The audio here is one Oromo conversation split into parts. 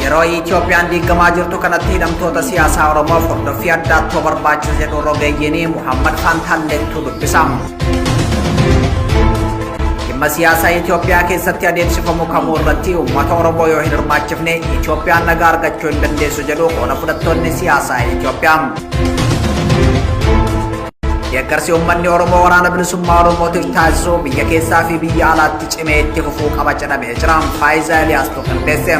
yeroo Itoophiyaan diigamaa jirtu kanatti hidhamtoota siyaasaa Oromoo hordoffii addaatti barbaachisa jedhu rogeeyyiin Muhammad Fantalleetu dubbisam. Dhimma siyaasaa Itoophiyaa keessatti adeemsifamu kamuu irratti uummata Oromoo yoo hin hirmaachifne Itoophiyaan nagaa argachuu hin dandeessu jedhu qooda fudhattoonni siyaasaa Itoophiyaa. Deeggarsi uummanni Oromoo waraana bilisummaa Oromootiif taasisu biyya keessaa fi biyya alaatti cimee itti fufuu qaba jedhamee jira. Faayisaa Eliyaastuu qindeesse.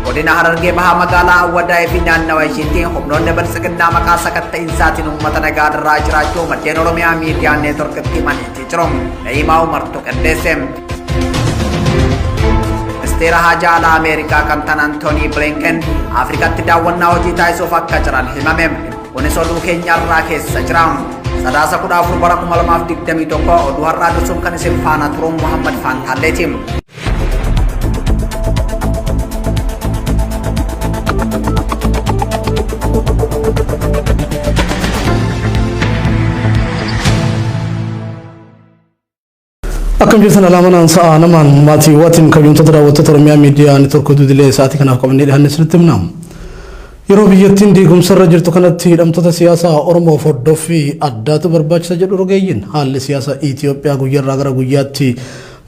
Godina Harargee bahaa magaalaa Awwadaa fi naannawa isheetti humnoonni bilisiginnaa maqaa sakatta'insaatiin uummata nagaa irraa jiraachuu maddeen Oromiyaa miidiyaa neetworkitti himaniitii jiru. Na'imaa Umartuu qindeesse. Ministeera Haajaa Alaa Ameerikaa kan ta'an Antoonii Blinken Afrikaatti daawwannaa hojii taasisuuf akka jiran himame. Kunis oduu keenyarraa keessa jira. Sadaasa 14 bara 2021 oduu har'aa dusuun kan isin faana turuun Muhammad Fantalleeti. Akkam jirtan alaamanaan sa'a namaan maatiiwwatiin kabajamtoota daawwattoota Oromiyaa miidiyaa neetworkii Oduudilee sa'aatii kanaaf qabannee dhiyaanne isinitti himna. Yeroo biyyattiin diigumsarra jirtu kanatti hidhamtoota siyaasaa Oromoo hordoffii addaatu barbaachisa jedhu rogeeyyiin haalli siyaasa Itoophiyaa guyyaarraa gara guyyaatti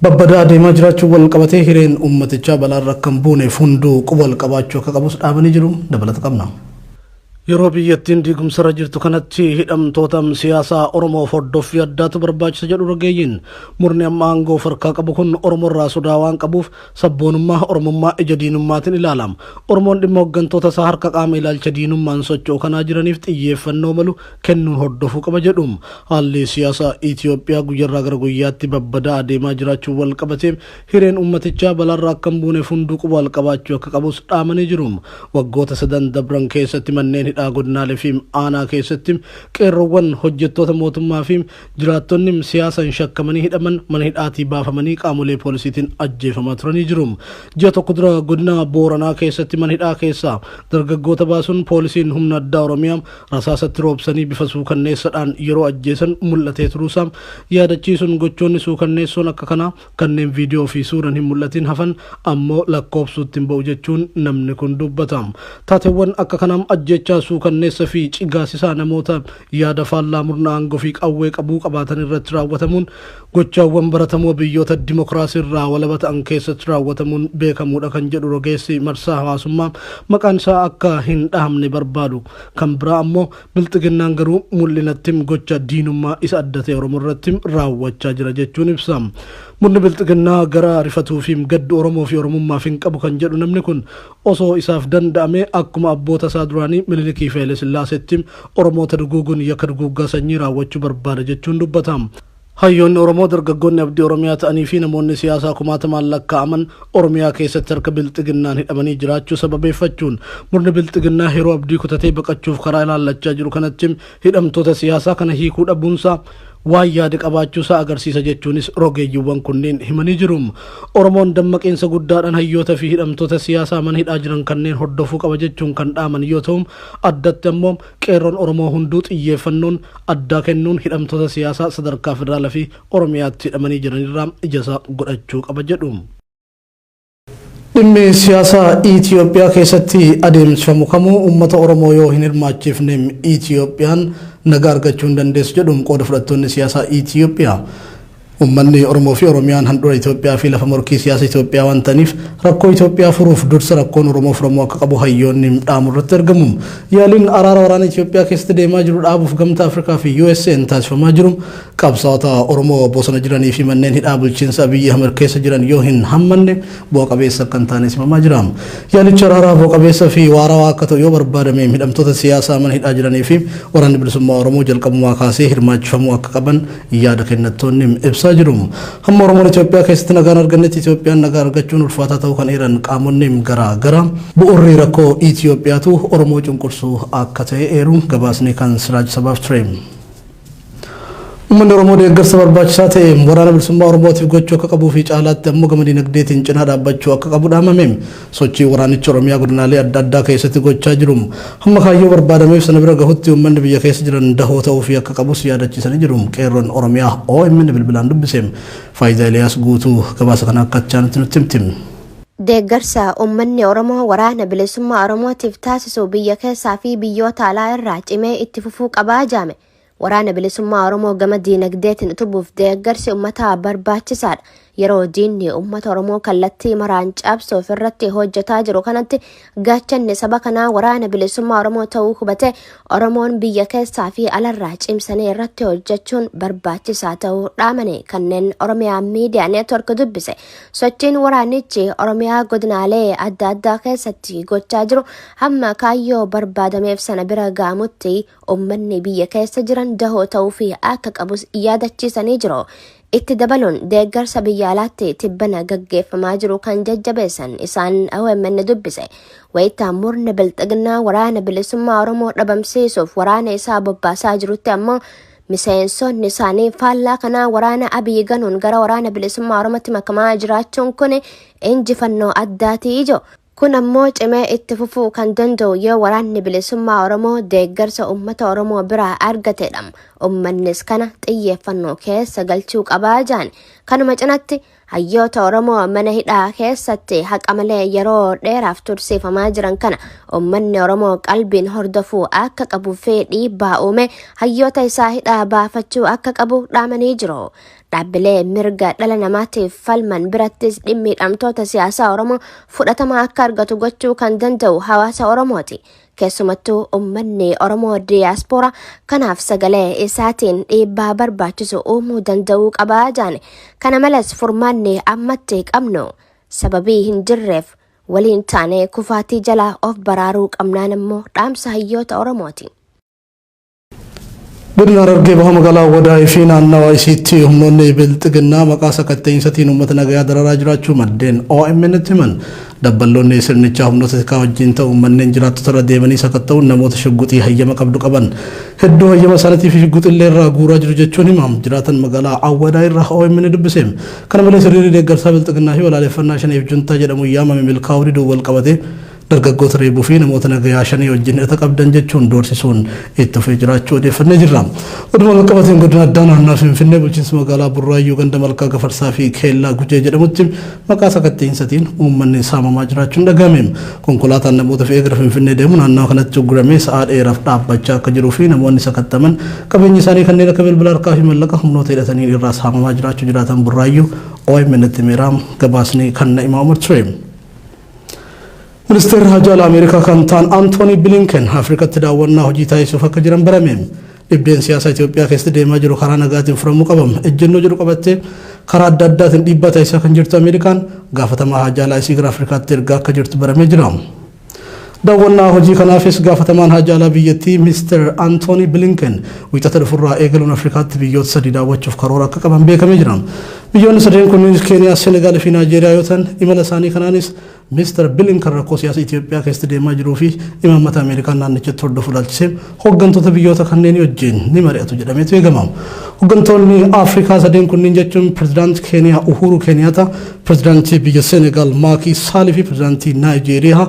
babbadaa deemaa jiraachuu wal qabatee hireen uummatichaa balaarra akka hin buuneef hunduu quba wal qabaachuu akka qabus dhaabanii jiru dabalata qabna. Yeroo biyyattiin diigumsarra jirtu kanatti hidhamtoota siyaasaa Oromoo hordoffii addaatu barbaachisa jedhu rogeeyyiin murni amma aangoo farkaa qabu kun Oromoorraa sodaa waan qabuuf sabboonummaa Oromummaa ija diinummaatiin ilaalama. Oromoon dhimma hooggantoota isaa harka qaama ilaalcha diinummaan socho'u kanaa jiraniif xiyyeeffannoo malu kennuun hordofuu qaba jedhum. Haalli siyaasaa Itoophiyaa guyyaarraa gara guyyaatti babbadaa adeemaa jiraachuu wal qabateef hireen uummatichaa balaarraa akka hin buuneef hunduu quba wal qabaachuu akka qabus dhaamanii jirum. Waggoota sadan dabran keessatti manneen godinaalee fi aanaa keessatti qeerroowwan hojjettoota mootummaa fi jiraattonni siyaasaan shakkamanii hidhaman mana hidhaatii baafamanii qaamolee poolisiitiin ajjeefamaa turanii jiru. Ji'a tokko dura godina Booranaa keessatti mana hidhaa keessaa dargaggoota baasuun poolisiin humna addaa Oromiyaa rasaasatti roobsanii bifa suukanneessaadhaan yeroo ajjeesan mul'atee turuusaa yaadachiisuun gochoonni suukanneessoon akka kanaa kanneen viidiyoo fi suuraan hin mul'atin hafan ammoo lakkoofsuutti hin ba'u jechuun namni kun dubbata. Taateewwan akka kanaa ajjechaa suukanneessa fi cigaasisaa namoota yaada faallaa murna aangoo fi qawwee qabuu qabaatan irratti raawwatamuun gochaawwan baratamoo biyyoota dimokiraasii irraa walaba ta'an keessatti raawwatamuun beekamuudha kan jedhu rogeessi marsaa hawaasummaa maqaan isaa akka hin dhahamne barbaadu. Kan biraa ammoo bilxiginnaan garuu mul'inatti gocha diinummaa isa adda ta'e Oromoo irratti raawwachaa jira jechuun ibsa. Murni bilxiginnaa gara rifatuu fi gaddu Oromoo fi Oromummaaf hin qabu kan jedhu namni kun osoo isaaf danda'ame akkuma abboota isaa duraanii Minilikii fi Haile Sillaaseetti Oromoota duguuguun yakka duguuggaa sanyii raawwachuu barbaada jechuun dubbata. Hayyoonni Oromoo dargaggoonni abdii Oromiyaa ta'anii fi namoonni siyaasaa kumaatamaan lakkaa'aman Oromiyaa keessatti harka bilxiginnaan hidhamanii jiraachuu sababeeffachuun murni bilxiginnaa yeroo abdii kutatee baqachuuf karaa ilaallachaa jiru kanatti hidhamtoota siyaasaa kana hiikuu dhabuunsaa waan yaada qabaachuusaa agarsiisa jechuunis rogeeyyiiwwan kunneen himanii jiru. Oromoon dammaqinsa guddaadhaan hayyoota fi hidhamtoota siyaasaa mana hidhaa jiran kanneen hordofuu qaba jechuun kan dhaaman yoo ta'u addatti ammoo qeerroon Oromoo hunduu xiyyeeffannoon addaa kennuun hidhamtoota siyaasaa sadarkaa federaalaa fi Oromiyaatti hidhamanii jiranirraa ijasaa godhachuu qaba jedhu. Dhimmi siyaasaa Itoophiyaa keessatti adeemsifamu kamuu uummata Oromoo yoo hin hirmaachifne Itoophiyaan nagaa argachuu hin dandeessu jedhuun qooda fudhattoonni siyaasaa Itoophiyaa. Uummanni Oromoo fi Oromiyaan handhuura Itoophiyaa fi lafa morkii siyaasa Itoophiyaa waan ta'aniif rakkoo Itoophiyaa furuuf dursa rakkoon Oromoo furamuu akka qabu hayyoonni dhaamu irratti argamu. Yaaliin araara waraana Itoophiyaa keessatti deemaa jiru dhaabuuf gamtaa Afrikaa fi USA'n taasifamaa jiru qabsaa'ota Oromoo bosona jiranii fi manneen hidhaa bulchiinsa Abiyyi Ahmed keessa jiran yoo hin hammanne bu'a qabeessa kan taane simamaa jira. Yaalichi araaraa bu'a qabeessa fi waarawaa akka ta'u yoo barbaadame hidhamtoota siyaasaa mana hidhaa jiranii fi waraanni bilisummaa Oromoo jalqabumaa kaasee hirmaachifamuu akka qaban yaada kennattoonni ibsa jiru. Hamma Oromoon Itoophiyaa keessatti nagaan argannetti Itoophiyaan nagaa argachuun ulfaataa ta'uu kan eeran qaamonni garaa garaa bu'uurri rakkoo Itoophiyaatu Oromoo cunqursuu akka ta'e eeru gabaasni kan Siraaj Sabaaf ture. Uummanni Oromoo deeggarsa barbaachisaa ta'e waraana bilisummaa Oromootiif gochuu akka qabuu fi caalaatti ammoo gama dinagdeetiin cinaa dhaabbachuu akka qabu dhaamame. Sochii waraanichi Oromiyaa godinaalee adda addaa keessatti gochaa jiru. Hamma kaayyoo barbaadameef sana bira gahutti uummanni biyya keessa jiran dahoo ta'uu fi akka qabus yaadachiisanii jiru. Qeerroon Oromiyaa OMN bilbilaan dubbise. Faayidaa Eliyaas guutuu gabaasa kana akka achaanitti nutti himti. deeggarsa uummanni Oromoo waraana bilisummaa Oromootiif taasisu biyya keessaa fi biyyoota alaa irraa cimee itti fufuu qabaa jaame. Waraana bilisummaa Oromoo gama diinagdeetiin utubuuf deeggarsi uummataa barbaachisaadha. Yeroo diinni uummata Oromoo kallattii maraan cabsuuf irratti hojjetaa jiru kanatti gaachanni saba kanaa waraana bilisummaa Oromoo ta'uu hubate Oromoon biyya keessaa fi alarraa cimsanii irratti hojjechuun barbaachisaa ta'uu dhaamane kanneen Oromiyaa miidiyaa neetwork dubbise. Sochiin waraanichi Oromiyaa godinaalee adda addaa keessatti gochaa jiru hamma kaayyoo barbaadameef sana bira gaamutti uummanni biyya keessa jiran dahoo ta'uu fi akka qabus yaadachiisanii jiru. Itti dabaluun deeggarsa biyya alaatti tibbana gaggeeffamaa jiru kan jajjabeessan isaan OMN dubbise. Wayitaan murni bilxiginaa waraana bilisummaa Oromoo dhabamsiisuuf waraana isaa bobbaasaa jirutti ammoo miseensonni isaanii faallaa kanaa waraana Abiy ganuun gara waraana bilisummaa Oromootti makamaa jiraachuun kun injifannoo addaatii ijoo. Kun ammoo cimee itti fufuu kan danda'u yoo waraanni bilisummaa Oromoo deeggarsa uummata Oromoo biraa argatedha. Uummannis kana xiyyeeffannoo keessa galchuu qabaa jaan. Kanuma cinatti hayyoota Oromoo mana hidhaa keessatti haqa malee yeroo dheeraaf tursiifamaa jiran kana uummanni Oromoo qalbiin hordofuu akka qabu fedhii uume hayyoota isaa hidhaa baafachuu akka qabu dhaamanii jiru. Dhaabbilee mirga dhala namaatiif falman birattis dhimmi hidhamtoota siyaasaa Oromoo fudhatama akka argatu gochuu kan danda'u hawaasa Oromooti. Keessumattuu uummanni Oromoo diiyaaspooraa kanaaf sagalee isaatiin dhiibbaa barbaachisu uumuu danda'uu qabaa jaane. Kana malees furmaanni ammatti qabnu sababii hin jirreef waliin taanee kufaatii jalaa of baraaruu qabnaan immoo dhaamsa hayyoota Oromooti. Godina Harargee baha magaalaa Wadaay fi naannawa isiitti humnoonni bilxiginnaa maqaa sakatta'insatiin uummata nagayaa dararaa jiraachuu maddeen OMN itti himan. Dabballoonni sirnichaa humnoota xiqqaa wajjin ta'uun manneen jiraattota irra deemanii sakatta'uun namoota shugguxii hayyama qabdu qaban hedduu hayyama isaaniitii fi shugguxillee irraa guuraa jiru jechuun himaam. Jiraatan magaalaa Wadaay irraa OMN dubbiseem. Kana malees hiriirri deeggarsaa bilxiginnaa fi walaaleffannaa shaniif juntaa jedhamu yaamame milkaa'uu diduu wal qabate dargaggoota reebuu fi namoota nagayaa shanii wajjin irra qabdan jechuun doorsisuun itti fufee jiraachuu odeeffannee jirra. Oduma qaqqabateen godina addaa naannoo Finfinnee bulchiinsa magaalaa Burraayyuu ganda malkaa Gafarsaa fi Keellaa Gujee jedhamutti maqaa sakatta'insatiin uummanni saamamaa jiraachuun dhagahame. Konkolaataan namoota fe'ee gara Finfinnee deemu naannoo kanatti ugguramee sa'aa dheeraaf dhaabbachaa akka jiruu fi namoonni sakattaman qabeenyi isaanii kanneen akka bilbila harkaa fi mallaqa humnoota hidhatanii irraa saamamaa jiraachuu jiraatan Burraayyuu OMN itti miiraam gabaasni kan Na'imaa Umar ture. Ministeerri Haajaa Ameerikaa kan ta'an Antooni Bilinken Afrikatti daawwannaa hojii taasisuuf akka jiran barame. Dhibdeen siyaasaa Itoophiyaa keessatti deemaa jiru karaa nagaatiin furamuu qabama. Ejjennoo jiru qabattee karaa adda addaatiin dhiibbaa taasisaa kan jirtu Ameerikaan gaafatamaa Haajaa isii gara Afrikaatti ergaa akka jirtu baramee jira. Daawwannaa hojii kanaafis gaafatamaan Haajaa biyyattii Mr. Antooni Bilinken wiixata dhufurraa eegaluun Afrikaatti biyyoota sadii daawwachuuf karoora akka qaban beekamee jira. Biyyoonni sadeen kunneenis Keeniyaa, Senegaal fi Naajeeriyaa yoo ta'an imala isaanii kanaanis Mr. Bilinken rakkoo siyaasa Itoophiyaa keessatti deemaa jiruu fi imaammata Ameerikaan naannichatti hordofu ilaalchisee hooggantoota biyyoota kanneenii wajjin ni mari'atu jedhameetu eegama. Hooggantoonni Afrikaa sadeen kunneen jechuun pirezidaantii Keeniyaa Uhuru Kenyatta, pirezidaantii biyya Senegaal Maaki Saali fi pirezidaantii Naajeeriyaa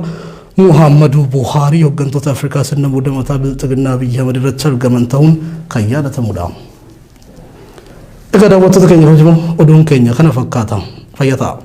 Muhammadu Buhari hooggantoota Afrikaa sirna muudamataa bilxiginnaa biyya Ahmad irratti argaman ta'uun kan yaadatamudha. Egaa daawwattoota keenya kabajamoo oduun keenya kana fakkaata. Fayyaa ta'aa.